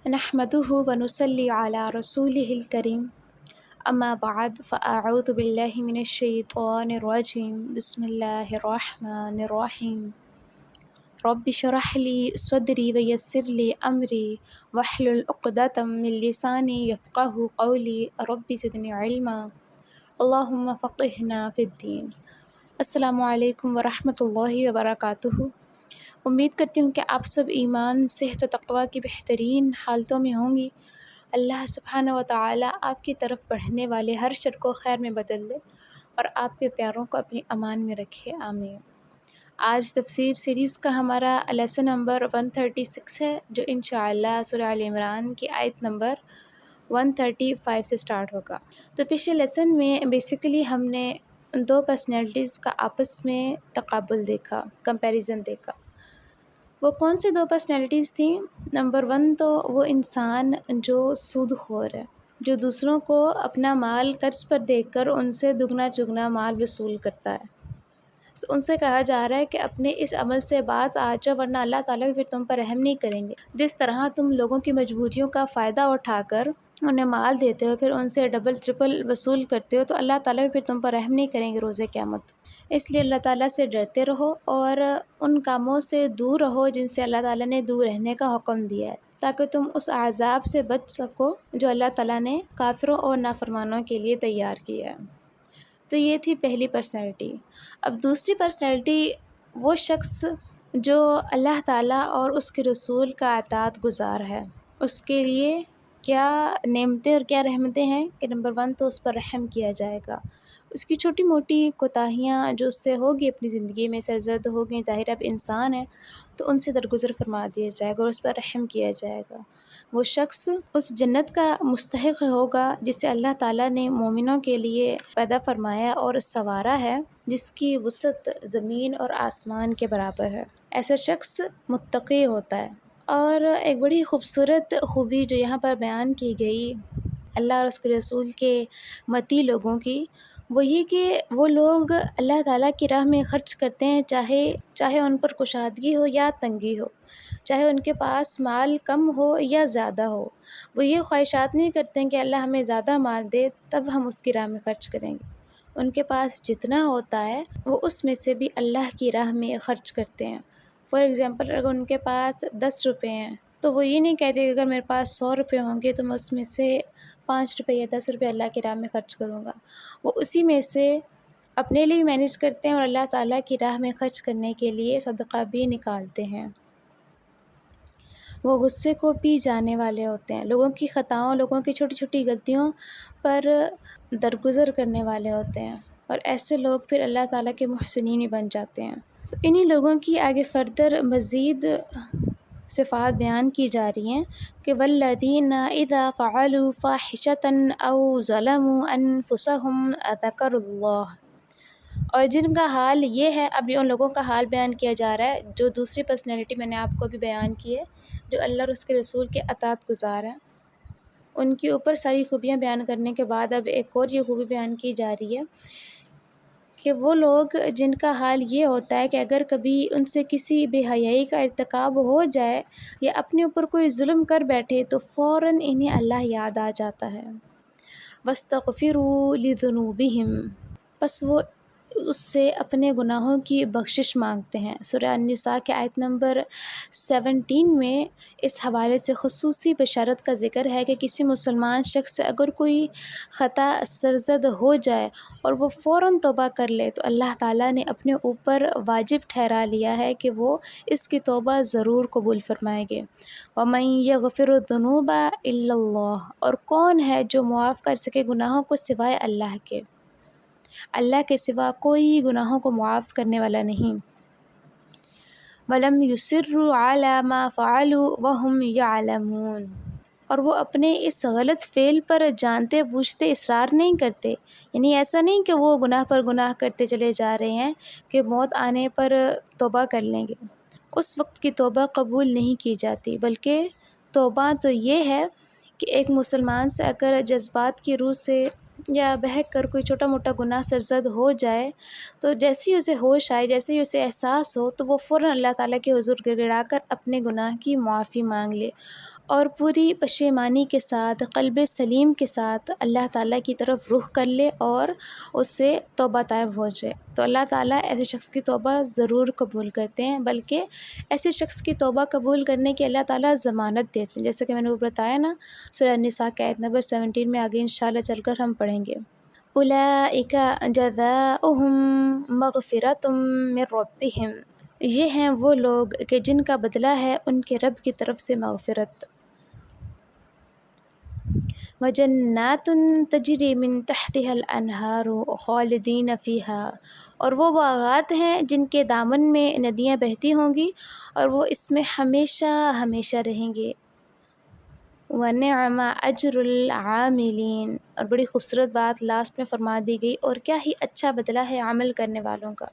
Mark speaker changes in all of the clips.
Speaker 1: نحمده ونصلي على رسوله الكريم اما بعد فاعوذ باللہ من الشیطان الرجیم بسم اللہ الرحمن الرحیم رب اشرح لي صدری ویسر لي امری واحلل عقدۃ من لسانی یفقهوا قولی رب زدنی علما اللہم فقہنا فی الدین۔ السلام علیکم ورحمۃ اللہ وبرکاتہ۔ امید کرتی ہوں کہ آپ سب ایمان، صحت و تقوی کی بہترین حالتوں میں ہوں گی۔ اللہ سبحانہ و تعالیٰ آپ کی طرف بڑھنے والے ہر شر کو خیر میں بدل دے اور آپ کے پیاروں کو اپنی امان میں رکھے، آمین۔ آج تفسیر سیریز کا ہمارا لیسن نمبر 136 ہے، جو انشاءاللہ سورہ آل عمران کی آیت نمبر 135 سے سٹارٹ ہوگا۔ تو پچھلے لیسن میں بیسیکلی ہم نے دو پرسنالٹیز کا آپس میں تقابل دیکھا، کمپیریزن دیکھا۔ وہ کون سی دو پرسنالٹیز تھیں؟ نمبر 1 تو وہ انسان جو سود خور ہے، جو دوسروں کو اپنا مال قرض پر دے کر ان سے دگنا چگنا مال وصول کرتا ہے۔ تو ان سے کہا جا رہا ہے کہ اپنے اس عمل سے باز آ جاؤ، ورنہ اللہ تعالیٰ بھی پھر تم پر رحم نہیں کریں گے۔ جس طرح تم لوگوں کی مجبوریوں کا فائدہ اٹھا کر انہیں مال دیتے ہو، پھر ان سے ڈبل ٹرپل وصول کرتے ہو، تو اللہ تعالیٰ بھی پھر تم پر رحم نہیں کریں گے روز قیامت۔ اس لیے اللہ تعالیٰ سے ڈرتے رہو اور ان کاموں سے دور رہو جن سے اللہ تعالیٰ نے دور رہنے کا حکم دیا ہے، تاکہ تم اس عذاب سے بچ سکو جو اللہ تعالیٰ نے کافروں اور نافرمانوں کے لیے تیار کیا ہے۔ تو یہ تھی پہلی پرسنالٹی۔ اب دوسری پرسنالٹی وہ شخص جو اللہ تعالیٰ اور اس کے رسول کا اطاعت گزار ہے۔ اس کے لیے کیا نعمتیں اور کیا رحمتیں ہیں کہ نمبر 1 تو اس پر رحم کیا جائے گا۔ اس کی چھوٹی موٹی کوتاہیاں جو اس سے ہوگی اپنی زندگی میں سرزد ہوگی، ظاہر اب انسان ہے تو ان سے درگزر فرما دیا جائے گا اور اس پر رحم کیا جائے گا۔ وہ شخص اس جنت کا مستحق ہوگا جسے اللہ تعالیٰ نے مومنوں کے لیے پیدا فرمایا اور سنوارا ہے، جس کی وسعت زمین اور آسمان کے برابر ہے۔ ایسا شخص متقی ہوتا ہے۔ اور ایک بڑی خوبصورت خوبی جو یہاں پر بیان کی گئی اللہ اور اس کے رسول کے متی لوگوں کی، وہ یہ کہ وہ لوگ اللہ تعالیٰ کی راہ میں خرچ کرتے ہیں، چاہے ان پر کشادگی ہو یا تنگی ہو، چاہے ان کے پاس مال کم ہو یا زیادہ ہو۔ وہ یہ خواہشات نہیں کرتے ہیں کہ اللہ ہمیں زیادہ مال دے تب ہم اس کی راہ میں خرچ کریں گے۔ ان کے پاس جتنا ہوتا ہے وہ اس میں سے بھی اللہ کی راہ میں خرچ کرتے ہیں۔ فار ایگزامپل اگر ان کے پاس 10 روپے ہیں تو وہ یہ نہیں کہتے کہ اگر میرے پاس 100 روپے ہوں گے تو میں اس میں سے 5 روپے یا 10 روپے اللہ کی راہ میں خرچ کروں گا۔ وہ اسی میں سے اپنے لیے بھی مینیج کرتے ہیں اور اللہ تعالیٰ کی راہ میں خرچ کرنے کے لیے صدقہ بھی نکالتے ہیں۔ وہ غصے کو پی جانے والے ہوتے ہیں، لوگوں کی خطاؤں، لوگوں کی چھوٹی چھوٹی غلطیوں پر درگزر کرنے والے ہوتے ہیں، اور ایسے لوگ پھر اللہ تعالیٰ کے محسنین بن جاتے ہیں۔ تو انہی لوگوں کی آگے فردر مزید صفات بیان کی جا رہی ہیں کہ والذین اذا فعلوا فاحشة او ظلموا انفسهم ذکروا اللہ، اور جن کا حال یہ ہے، اب یہ ان لوگوں کا حال بیان کیا جا رہا ہے جو دوسری پرسنالٹی میں نے آپ کو بھی بیان کی ہے، جو اللہ اور اس کے رسول کے اطاعت گزار ہیں۔ ان کے اوپر ساری خوبیاں بیان کرنے کے بعد اب ایک اور یہ خوبی بیان کی جا رہی ہے کہ وہ لوگ جن کا حال یہ ہوتا ہے کہ اگر کبھی ان سے کسی بے حیائی کا ارتکاب ہو جائے یا اپنے اوپر کوئی ظلم کر بیٹھے تو فوراً انہیں اللہ یاد آ جاتا ہے۔ وَاسْتَغْفِرُوا لِذُنُوبِهِمْ، پس وہ اس سے اپنے گناہوں کی بخشش مانگتے ہیں۔ سورہ النساء کے آیت نمبر 17 میں اس حوالے سے خصوصی بشارت کا ذکر ہے کہ کسی مسلمان شخص سے اگر کوئی خطا سرزد ہو جائے اور وہ فوراً توبہ کر لے تو اللہ تعالیٰ نے اپنے اوپر واجب ٹھہرا لیا ہے کہ وہ اس کی توبہ ضرور قبول فرمائیں گے۔ وَمَن يَغْفِرُ الذُّنُوبَ إِلَّا اللَّهُ، اور کون ہے جو معاف کر سکے گناہوں کو سوائے اللہ کے؟ اللہ کے سوا کوئی گناہوں کو معاف کرنے والا نہیں۔ وَلَمْ يُصِرُّوا عَلَى مَا فَعَلُوا وَهُمْ يَعْلَمُونَ، اور وہ اپنے اس غلط فعل پر جانتے بوجھتے اصرار نہیں کرتے، یعنی ایسا نہیں کہ وہ گناہ پر گناہ کرتے چلے جا رہے ہیں کہ موت آنے پر توبہ کر لیں گے، اس وقت کی توبہ قبول نہیں کی جاتی، بلکہ توبہ تو یہ ہے کہ ایک مسلمان سے اگر جذبات کی روح سے یا بہک کر کوئی چھوٹا موٹا گناہ سرزد ہو جائے تو جیسے ہی اسے ہوش آئے، جیسے ہی اسے احساس ہو تو وہ فوراً اللہ تعالیٰ کے حضور گڑ گڑا کر اپنے گناہ کی معافی مانگ لے اور پوری پشیمانی کے ساتھ، قلب سلیم کے ساتھ اللہ تعالیٰ کی طرف رخ کر لے اور اس سے توبہ طائب ہو جائے، تو اللہ تعالیٰ ایسے شخص کی توبہ ضرور قبول کرتے ہیں، بلکہ ایسے شخص کی توبہ قبول کرنے کی اللہ تعالیٰ ضمانت دیتے ہیں، جیسے کہ میں نے وہ بتایا نا سورہ النساء کی آیت نمبر 17 میں، آگے انشاءاللہ چل کر ہم پڑھیں گے۔ اولئک جزاؤہم مغفرۃ من ربہم، یہ ہیں وہ لوگ کہ جن کا بدلہ ہے ان کے رب کی طرف سے مغفرت۔ وجنات تجری من تحتها الانہار خالدین فیہا، اور وہ باغات ہیں جن کے دامن میں ندیاں بہتی ہوں گی اور وہ اس میں ہمیشہ ہمیشہ رہیں گے۔ وَنِعْمَ أَجْرُ الْعَامِلِينَ، اور بڑی خوبصورت بات لاسٹ میں فرما دی گئی، اور کیا ہی اچھا بدلہ ہے عمل کرنے والوں کا۔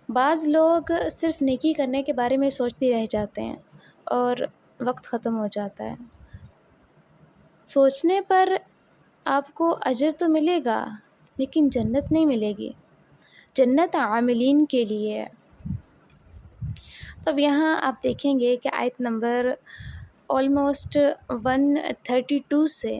Speaker 1: بعض لوگ صرف نیکی کرنے کے بارے میں سوچتے رہ جاتے ہیں اور وقت ختم ہو جاتا ہے۔ سوچنے پر آپ کو اجر تو ملے گا لیکن جنت نہیں ملے گی، جنت عاملین کے لیے ہے۔ تو اب یہاں آپ دیکھیں گے کہ آیت نمبر آلموسٹ 132 سے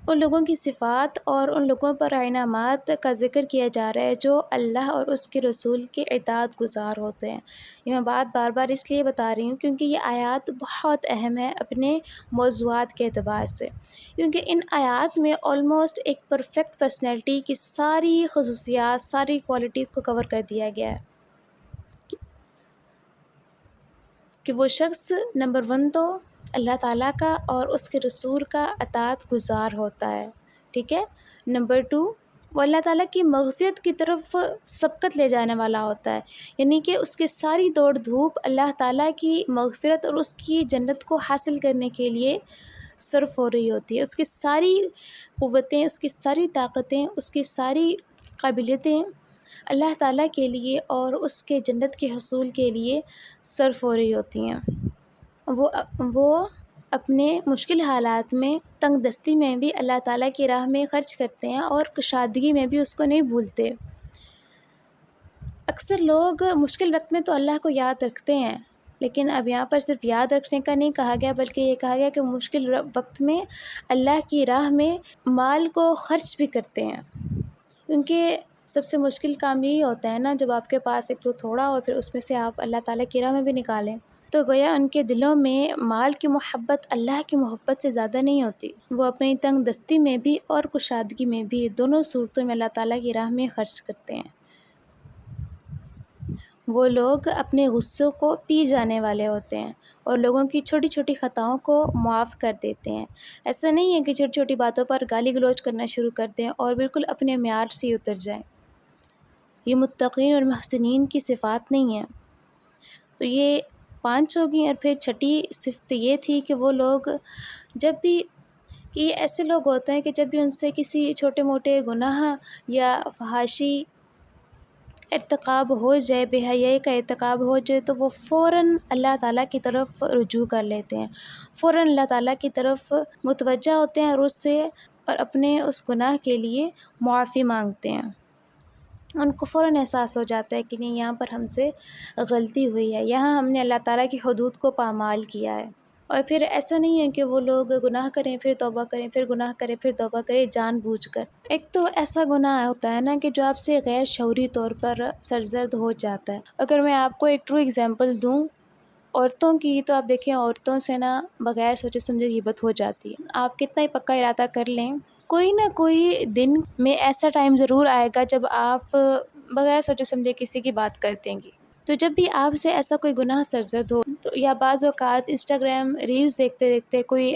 Speaker 1: ان لوگوں کی صفات اور ان لوگوں پر انعامات کا ذکر کیا جا رہا ہے جو اللہ اور اس کے رسول کے اطاعت گزار ہوتے ہیں۔ یہ میں بات بار بار اس لیے بتا رہی ہوں کیونکہ یہ آیات بہت اہم ہے اپنے موضوعات کے اعتبار سے، کیونکہ ان آیات میں آلموسٹ ایک پرفیکٹ پرسنالٹی کی ساری خصوصیات، ساری کوالٹیز کو کور کر دیا گیا ہے کہ وہ شخص نمبر 1 تو اللہ تعالیٰ کا اور اس کے رسول کا اطاعت گزار ہوتا ہے، ٹھیک ہے۔ نمبر 2، وہ اللہ تعالیٰ کی مغفرت کی طرف سبقت لے جانے والا ہوتا ہے، یعنی کہ اس کی ساری دوڑ دھوپ اللہ تعالیٰ کی مغفرت اور اس کی جنت کو حاصل کرنے کے لیے صرف ہو رہی ہوتی ہے۔ اس کی ساری قوتیں، اس کی ساری طاقتیں، اس کی ساری قابلیتیں اللہ تعالیٰ کے لیے اور اس کے جنت کے حصول کے لیے صرف ہو رہی ہوتی ہیں۔ وہ اپنے مشکل حالات میں، تنگ دستی میں بھی اللہ تعالیٰ کی راہ میں خرچ کرتے ہیں اور کشادگی میں بھی اس کو نہیں بھولتے۔ اکثر لوگ مشکل وقت میں تو اللہ کو یاد رکھتے ہیں، لیکن اب یہاں پر صرف یاد رکھنے کا نہیں کہا گیا بلکہ یہ کہا گیا کہ مشکل وقت میں اللہ کی راہ میں مال کو خرچ بھی کرتے ہیں، کیونکہ سب سے مشکل کام یہی ہوتا ہے نا جب آپ کے پاس ایک تو تھوڑا اور پھر اس میں سے آپ اللہ تعالیٰ کی راہ میں بھی نکالیں، تو گویا ان کے دلوں میں مال کی محبت اللہ کی محبت سے زیادہ نہیں ہوتی۔ وہ اپنی تنگ دستی میں بھی اور کشادگی میں بھی دونوں صورتوں میں اللہ تعالیٰ کی راہ میں خرچ کرتے ہیں۔ وہ لوگ اپنے غصوں کو پی جانے والے ہوتے ہیں اور لوگوں کی چھوٹی چھوٹی خطاؤں کو معاف کر دیتے ہیں۔ ایسا نہیں ہے کہ چھوٹی چھوٹی باتوں پر گالی گلوچ کرنا شروع کر دیں اور بالکل اپنے معیار سے اتر جائیں۔ یہ متقین اور محسنین کی صفات نہیں ہیں۔ تو یہ 5 ہوگی، اور پھر 6ٹھی صفت یہ تھی کہ وہ لوگ جب بھی، کہ یہ ایسے لوگ ہوتے ہیں کہ جب بھی ان سے کسی چھوٹے موٹے گناہ یا فحاشی ارتکاب ہو جائے، بے حیائی کا ارتکاب ہو جائے، تو وہ فوراً اللہ تعالیٰ کی طرف رجوع کر لیتے ہیں، فوراً اللہ تعالیٰ کی طرف متوجہ ہوتے ہیں اور اس سے اور اپنے اس گناہ کے لیے معافی مانگتے ہیں۔ ان کو فوراً احساس ہو جاتا ہے کہ نہیں، یہاں پر ہم سے غلطی ہوئی ہے، یہاں ہم نے اللہ تعالیٰ کی حدود کو پامال کیا ہے۔ اور پھر ایسا نہیں ہے کہ وہ لوگ گناہ کریں پھر توبہ کریں، پھر گناہ کریں پھر توبہ کریں جان بوجھ کر۔ ایک تو ایسا گناہ ہوتا ہے نا کہ جو آپ سے غیر شعوری طور پر سرزد ہو جاتا ہے۔ اگر میں آپ کو ایک ٹرو ایگزامپل دوں عورتوں کی، تو آپ دیکھیں عورتوں سے نا بغیر سوچے سمجھے غیبت ہو جاتی ہے۔ آپ کتنا ہی پکا ارادہ کر لیں، کوئی نہ کوئی دن میں ایسا ٹائم ضرور آئے گا جب آپ بغیر سوچے سمجھے کسی کی بات کر دیں گی۔ تو جب بھی آپ سے ایسا کوئی گناہ سرزد ہو، تو یا بعض اوقات انسٹاگرام ریلز دیکھتے دیکھتے کوئی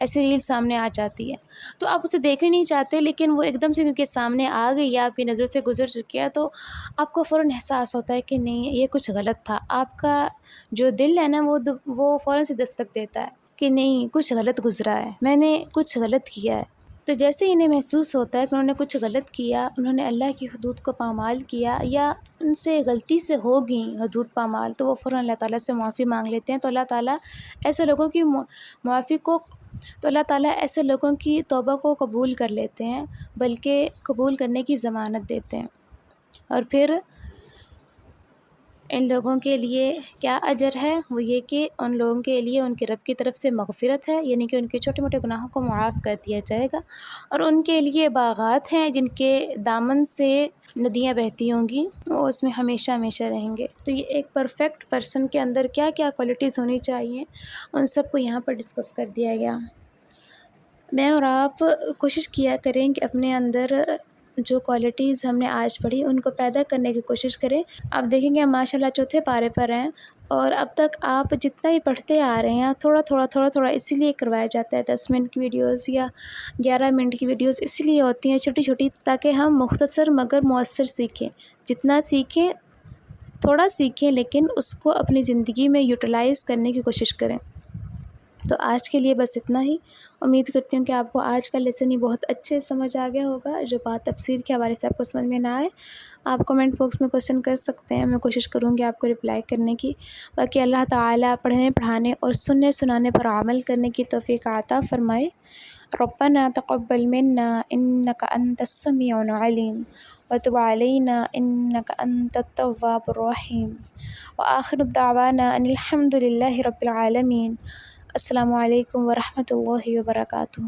Speaker 1: ایسی ریل سامنے آ جاتی ہے تو آپ اسے دیکھنے نہیں چاہتے، لیکن وہ ایک دم سے کیونکہ سامنے آ گئی یا آپ کی نظروں سے گزر چکی ہے، تو آپ کو فوراً احساس ہوتا ہے کہ نہیں، یہ کچھ غلط تھا۔ آپ کا جو دل ہے نا وہ فوراً سے دستک دیتا ہے کہ نہیں، کچھ غلط گزرا ہے، میں نے کچھ غلط کیا ہے۔ تو جیسے انہیں محسوس ہوتا ہے کہ انہوں نے کچھ غلط کیا، انہوں نے اللہ کی حدود کو پامال کیا یا ان سے غلطی سے ہو گئیں حدود پامال، تو وہ فوراً اللہ تعالیٰ سے معافی مانگ لیتے ہیں۔ تو اللہ تعالیٰ ایسے لوگوں کی معافی کو، تو اللہ تعالیٰ ایسے لوگوں کی توبہ کو قبول کر لیتے ہیں، بلکہ قبول کرنے کی ضمانت دیتے ہیں۔ اور پھر ان لوگوں کے لیے کیا اجر ہے، وہ یہ کہ ان لوگوں کے لیے ان کے رب کی طرف سے مغفرت ہے، یعنی کہ ان کے چھوٹے موٹے گناہوں کو معاف کر دیا جائے گا، اور ان کے لیے باغات ہیں جن کے دامن سے ندیاں بہتی ہوں گی، وہ اس میں ہمیشہ ہمیشہ رہیں گے۔ تو یہ ایک پرفیکٹ پرسن کے اندر کیا کیا کوالٹیز ہونی چاہیے، ان سب کو یہاں پر ڈسکس کر دیا گیا۔ میں اور آپ کوشش کیا کریں کہ اپنے اندر جو کوالٹیز ہم نے آج پڑھی ان کو پیدا کرنے کی کوشش کریں۔ آپ دیکھیں گے ماشاء اللہ چوتھے پارے پر ہیں، اور اب تک آپ جتنا ہی پڑھتے آ رہے ہیں تھوڑا تھوڑا اسی لیے کروایا جاتا ہے، 10 منٹ کی ویڈیوز یا 11 منٹ کی ویڈیوز اس لیے ہوتی ہیں چھوٹی چھوٹی، تاکہ ہم مختصر مگر مؤثر سیکھیں، جتنا سیکھیں تھوڑا سیکھیں لیکن اس کو اپنی زندگی میں یوٹیلائز کرنے کی کوشش کریں۔ تو آج کے لیے بس اتنا ہی۔ امید کرتی ہوں کہ آپ کو آج کا لیسن ہی بہت اچھے سمجھ آ گیا ہوگا۔ جو بات تفسیر کے حوالے سے آپ کو سمجھ میں نہ آئے، آپ کمنٹ باکس میں کوسچن کر سکتے ہیں، میں کوشش کروں گی آپ کو رپلائی کرنے کی۔ باقی اللہ تعالیٰ پڑھنے پڑھانے اور سننے سنانے پر عمل کرنے کی توفیق عطا فرمائے۔ ربنا تقبل منا انک انت السمیع العلیم وتب علینا انک انت التواب الرحیم، وآخر دعوانا ان الحمد للہ رب العالمین۔ السلام علیکم ورحمۃ اللہ وبرکاتہ۔